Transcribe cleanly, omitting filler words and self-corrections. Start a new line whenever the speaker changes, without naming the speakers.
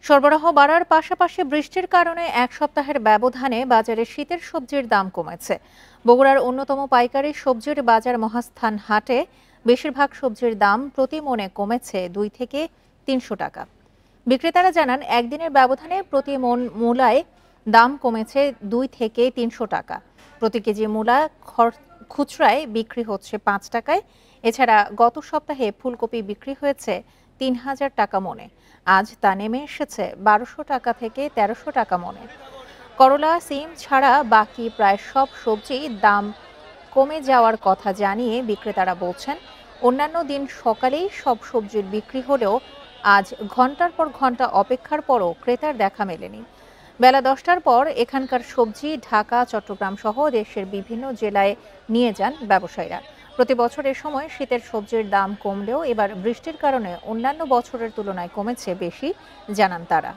সরবরাহ বাড়ার পাশাপাশি বৃষ্টির কারণে এক সপ্তাহের ব্যবধানে বাজারে শীতের সবজির দাম কমেছে। বগুড়ার অন্যতম পাইকারি সবজির বাজার মহাস্থান হাটে বেশিরভাগ সবজির দাম প্রতি মণে কমেছে 2 থেকে 300 টাকা। বিক্রেতারা জানান, একদিনের ব্যবধানে প্রতি মণ মূলায় দাম কমেছে 2 থেকে 300 টাকা। প্রতি কেজি মূলা খুচরায় বিক্রি হচ্ছে 5 টাকায়। এছাড়া গত সপ্তাহে ফুলকপি বিক্রি হয়েছে 3000 টাকা মণে। আজ তা নেমে এসেছে 1200 টাকা থেকে 1300 টাকা মণে। করলা, সিম ছাড়া বাকি প্রায় সব সবজির দাম কমে যাওয়ার কথা জানিয়ে বিক্রেতারা বলছেন, অন্যান্য দিন সকালেই সব সবজির বিক্রি হলেও আজ ঘন্টার পর ঘন্টা অপেক্ষার পরও ক্রেতার দেখা মেলেনি। বেলা 10টার পর এখানকার সবজি ঢাকা, চট্টগ্রাম সহ দেশের বিভিন্ন জেলায় নিয়ে যান ব্যবসায়ীরা। প্রতি বছর এ সময় শীতের সবজির দাম কমলেও এবার বৃষ্টির কারণে অন্যান্য বছরের তুলনায় কমেছে বেশি, জানান তারা।